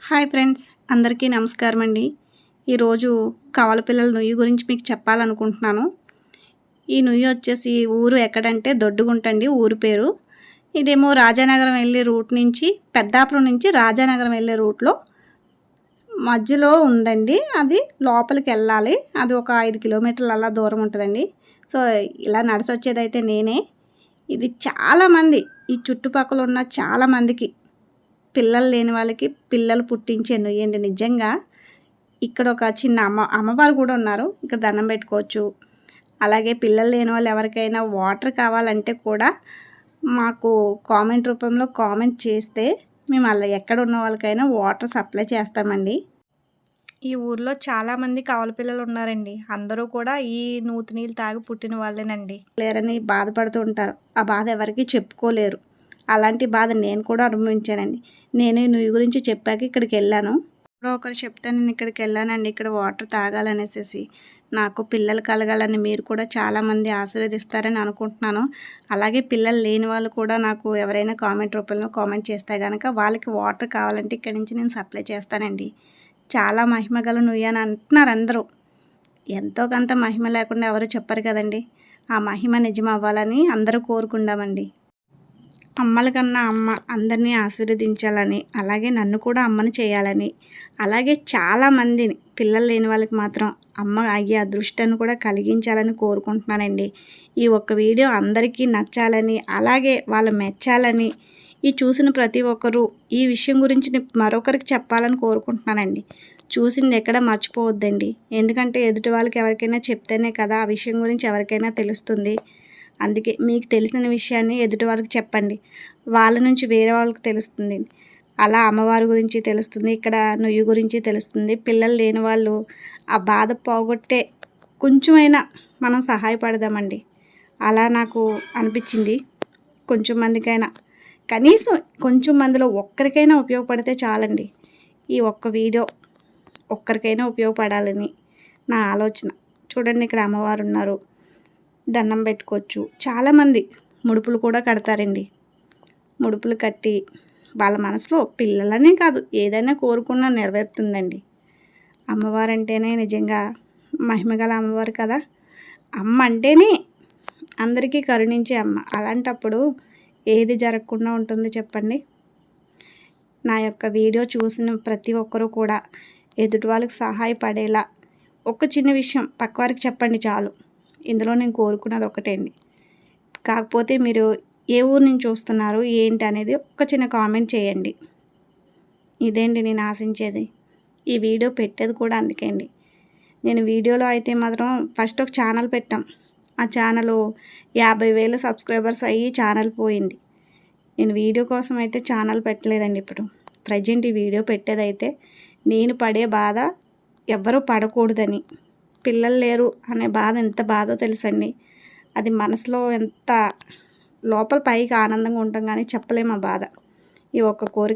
Hi friends, అందరికీ నమస్కారం అండి. ఈరోజు కవల పిల్లల నుయ్యి గురించి మీకు చెప్పాలనుకుంటున్నాను. ఈ నుయ్యి వచ్చేసి ఊరు ఎక్కడంటే దొడ్డుగుంటండి ఊరు పేరు. ఇదేమో రాజానగరం వెళ్ళే రూట్ నుంచి, పెద్దాపురం నుంచి రాజానగరం వెళ్ళే రూట్లో మధ్యలో ఉందండి. అది లోపలికి వెళ్ళాలి. అది ఒక 5 కిలోమీటర్ల అలా దూరం ఉంటుందండి. సో ఇలా నడిచొచ్చేదైతే నేనే. ఇది చాలామంది, ఈ చుట్టుపక్కల ఉన్న చాలామందికి పిల్లలు లేని వాళ్ళకి పిల్లలు పుట్టించే నుయ్యండి. నిజంగా ఇక్కడ ఒక చిన్న అమ్మవారు కూడా ఉన్నారు. ఇక్కడ దండం పెట్టుకోవచ్చు. అలాగే పిల్లలు లేని వాళ్ళు ఎవరికైనా వాటర్ కావాలంటే కూడా మాకు కామెంట్ రూపంలో కామెంట్ చేస్తే మేము అలా ఎక్కడ ఉన్న వాళ్ళకైనా వాటర్ సప్లై చేస్తామండి. ఈ ఊర్లో చాలామంది కవల పిల్లలు ఉన్నారండి. అందరూ కూడా ఈ నూతి నీళ్ళు తాగి పుట్టిన వాళ్ళేనండి. లేరని బాధపడుతూ ఉంటారు. ఆ బాధ ఎవరికి చెప్పుకోలేరు. అలాంటి బాధ నేను కూడా అనుభవించానండి. నేను నుయ్యి గురించి చెప్పాక ఇక్కడికి వెళ్ళాను. ఒకరు చెప్తే నేను ఇక్కడికి వెళ్ళానండి. ఇక్కడ వాటర్ తాగాలనేసి నాకు పిల్లలు కలగాలని మీరు కూడా చాలామంది ఆశీర్వదిస్తారని అనుకుంటున్నాను. అలాగే పిల్లలు లేని వాళ్ళు కూడా నాకు ఎవరైనా కామెంట్ రూపంలో కామెంట్ చేస్తే కనుక వాళ్ళకి వాటర్ కావాలంటే ఇక్కడి నుంచి నేను సప్లై చేస్తానండి. చాలా మహిమ గల నుయ్యి అని అంటున్నారు అందరూ. ఎంతో కొంత మహిమ లేకుండా ఎవరు చెప్పరు కదండి. ఆ మహిమ నిజం అవ్వాలని అందరూ కోరుకుందామండి. అమ్మల కన్నా అమ్మ అందరినీ ఆశీర్వదించాలని, అలాగే నన్ను కూడా అమ్మని చేయాలని, అలాగే చాలామందిని పిల్లలు లేని వాళ్ళకి మాత్రం అమ్మ అయ్యే అదృష్టాన్ని కూడా కలిగించాలని కోరుకుంటున్నానండి. ఈ ఒక్క వీడియో అందరికీ నచ్చాలని, అలాగే వాళ్ళు మెచ్చాలని, ఈ చూసిన ప్రతి ఒక్కరూ ఈ విషయం గురించి మరొకరికి చెప్పాలని కోరుకుంటున్నానండి. చూసింది ఎక్కడ మర్చిపోవద్దండి. ఎందుకంటే ఎదుటి వాళ్ళకి ఎవరికైనా చెప్తేనే కదా ఆ విషయం గురించి ఎవరికైనా తెలుస్తుంది. అందుకే మీకు తెలిసిన విషయాన్ని ఎదుటి వాళ్ళకి చెప్పండి. వాళ్ళ నుంచి వేరే వాళ్ళకి తెలుస్తుంది. అలా అమ్మవారి గురించి తెలుస్తుంది, ఇక్కడ నుయ్యి గురించి తెలుస్తుంది. పిల్లలు లేని వాళ్ళు ఆ బాధ పోగొట్టే కొంచెమైనా మనం సహాయపడదామండి. అలా నాకు అనిపించింది. కొంచెం మందికైనా, కనీసం కొంచెం మందిలో ఒక్కరికైనా ఉపయోగపడితే చాలండి. ఈ ఒక్క వీడియో ఒక్కరికైనా ఉపయోగపడాలని నా ఆలోచన. చూడండి, ఇక్కడ అమ్మవారు ఉన్నారు, దండం పెట్టుకోవచ్చు. చాలామంది ముడుపులు కూడా కడతారండి. ముడుపులు కట్టి వాళ్ళ మనసులో పిల్లలనే కాదు ఏదైనా కోరుకున్నా నెరవేరుతుందండి. అమ్మవారంటేనే నిజంగా మహిమగల అమ్మవారు కదా. అమ్మ అంటేనే అందరికీ కరుణించే అమ్మ. అలాంటప్పుడు ఏది జరగకుండా ఉంటుంది చెప్పండి. నా యొక్క వీడియో చూసిన ప్రతి ఒక్కరూ కూడా ఎదుటి వాళ్ళకి సహాయపడేలా ఒక చిన్న విషయం పక్కవారికి చెప్పండి చాలు. ఇందులో నేను కోరుకున్నది ఒకటే అండి. కాకపోతే మీరు ఏ ఊరు నుంచి చూస్తున్నారు ఏంటి అనేది ఒక చిన్న కామెంట్ చేయండి. ఇదేంటి నేను ఆశించేది. ఈ వీడియో పెట్టేది కూడా అందుకే అండి. నేను వీడియోలో అయితే మాత్రం ఫస్ట్ ఒక ఛానల్ పెట్టాం. ఆ ఛానల్ 50,000 సబ్స్క్రైబర్స్ అయ్యి ఛానల్ పోయింది. నేను వీడియో కోసం అయితే ఛానల్ పెట్టలేదండి. ఇప్పుడు ప్రజెంట్ ఈ వీడియో పెట్టేదైతే నేను పడే బాధ ఎవ్వరూ పడకూడదని. పిల్లలు లేరు అనే బాధ ఎంత బాధో తెలుసండి. అది మనసులో ఎంత లోపల పైకి ఆనందంగా ఉంటాం కానీ చెప్పలేము ఆ బాధ. ఈ ఒక్క కోరిక